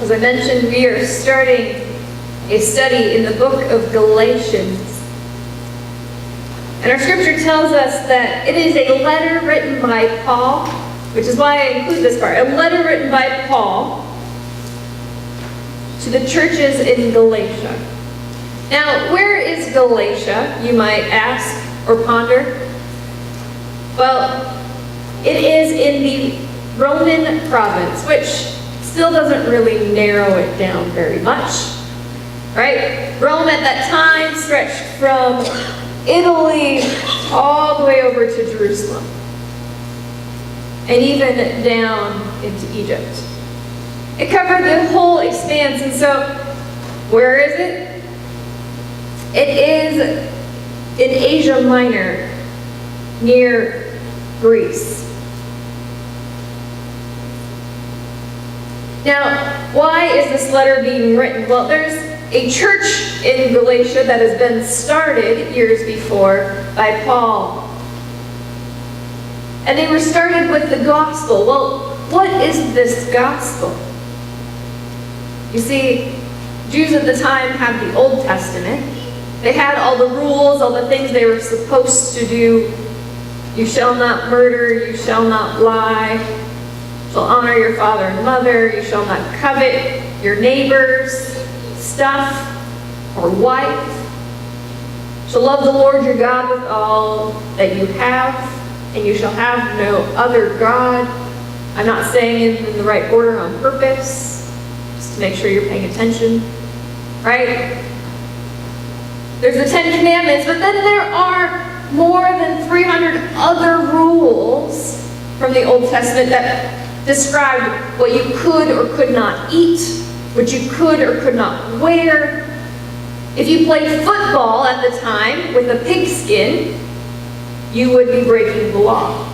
As I mentioned, we are starting a study in the book of Galatians. And our scripture tells us that it is a letter written by Paul, which is why I include this part, a letter written by Paul to the churches in Galatia. Now, where is Galatia, you might ask or ponder? Well, it is in the Roman province, which still doesn't really narrow it down very much, right? Rome at that time stretched from Italy all the way over to Jerusalem, and even down into Egypt. It covered the whole expanse, and so where is it? It is in Asia Minor, near Greece. Now, why is this letter being written? Well, there's a church in Galatia that has been started years before by Paul. And they were started with the gospel. Well, what is this gospel? You see, Jews at the time had the Old Testament. They had all the rules, all the things they were supposed to do. You shall not murder, you shall not lie, you shall honor your father and mother, you shall not covet your neighbor's stuff or wife. You shall love the Lord your God with all that you have, and you shall have no other God. I'm not saying it in the right order on purpose, just to make sure you're paying attention, right? There's the Ten Commandments, but then there are more than 300 other rules from the Old Testament that described what you could or could not eat, what you could or could not wear. If you played football at the time with a pigskin, you would be breaking the law.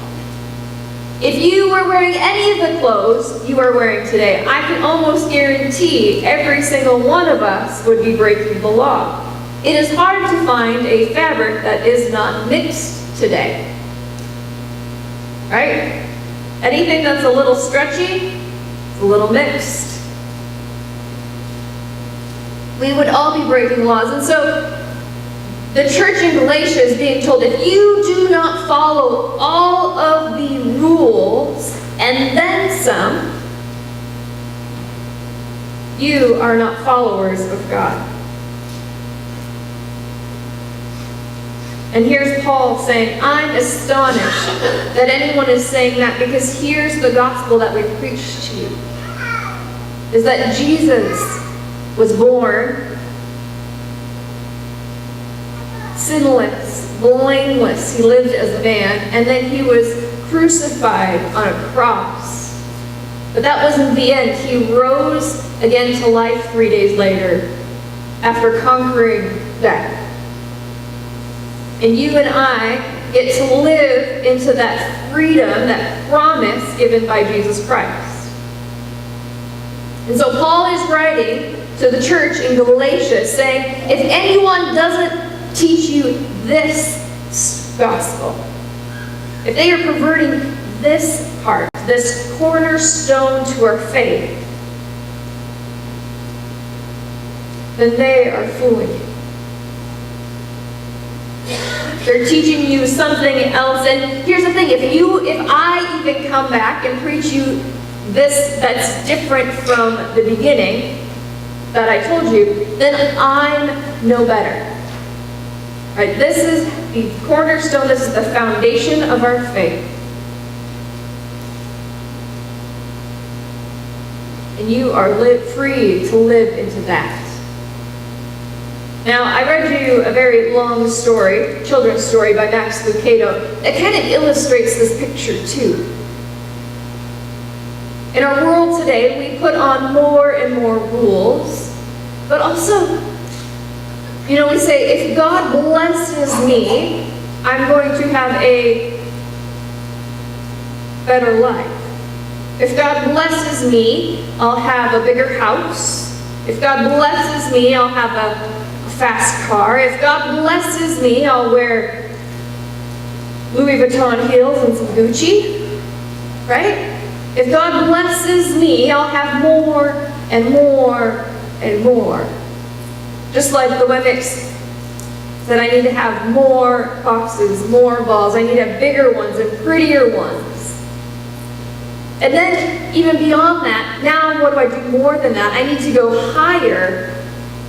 If you were wearing any of the clothes you are wearing today, I can almost guarantee every single one of us would be breaking the law. It is hard to find a fabric that is not mixed today. Right? Anything that's a little stretchy, it's a little mixed. We would all be breaking laws. And so the church in Galatia is being told, if you do not follow all of the rules and then some, you are not followers of God. And here's Paul saying, I'm astonished that anyone is saying that, because here's the gospel that we preach to you, is that Jesus was born sinless, blameless. He lived as a man, and then he was crucified on a cross. But that wasn't the end. He rose again to life 3 days later after conquering death. And you and I get to live into that freedom, that promise given by Jesus Christ. And so Paul is writing to the church in Galatia saying, if anyone doesn't teach you this gospel, if they are perverting this part, this cornerstone to our faith, then they are fooling you. They're teaching you something else. And here's the thing, if I even come back and preach you this that's different from the beginning that I told you, then I'm no better. Right? This is the cornerstone, this is the foundation of our faith. And you are free to live into that. Now, I read you a very long story, children's story by Max Lucado, that kind of illustrates this picture too. In our world today, we put on more and more rules, but also, we say, if God blesses me, I'm going to have a better life. If God blesses me, I'll have a bigger house. If God blesses me, I'll have a fast car. If God blesses me, I'll wear Louis Vuitton heels and some Gucci, right? If God blesses me, I'll have more and more and more. Just like the Wemmicks said, I need to have more boxes, more balls. I need to have bigger ones and prettier ones. And then, even beyond that, now what do I do more than that? I need to go higher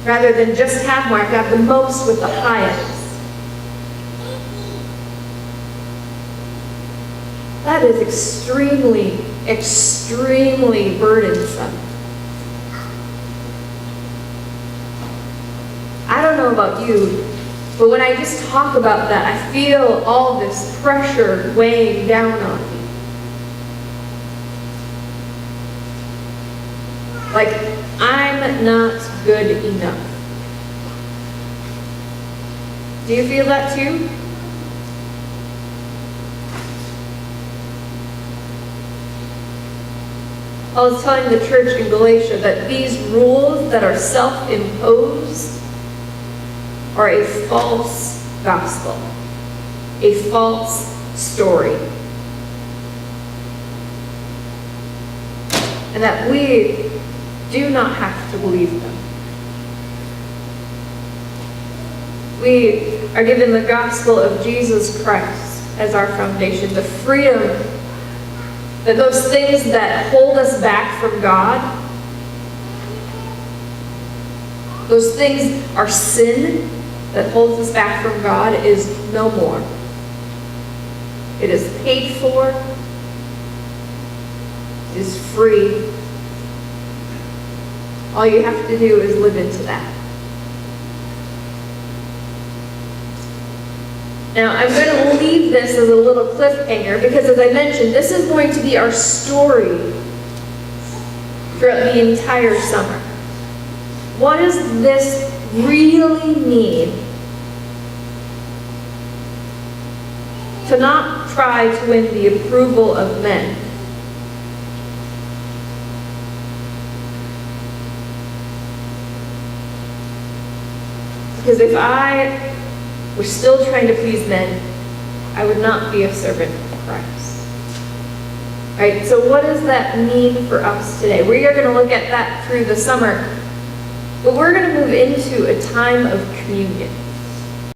rather than just have more. I have to have the most with the highest. That is extremely, extremely burdensome. I don't know about you, but when I just talk about that, I feel all this pressure weighing down on me. Like, I'm not good enough. Do you feel that too? Paul is telling the church in Galatia that these rules that are self-imposed are a false gospel, a false story. And that we do not have to believe them. We are given the gospel of Jesus Christ as our foundation, the freedom that those things that hold us back from God, those things, our sin that holds us back from God, is no more. It is paid for. It is free. All you have to do is live into that. Now, I'm going to leave this as a little cliffhanger because, as I mentioned, this is going to be our story throughout the entire summer. What does this really mean to not try to win the approval of men? Because if I were still trying to please men, I would not be a servant of Christ. Right? So what does that mean for us today? We are going to look at that through the summer, but we're going to move into a time of communion.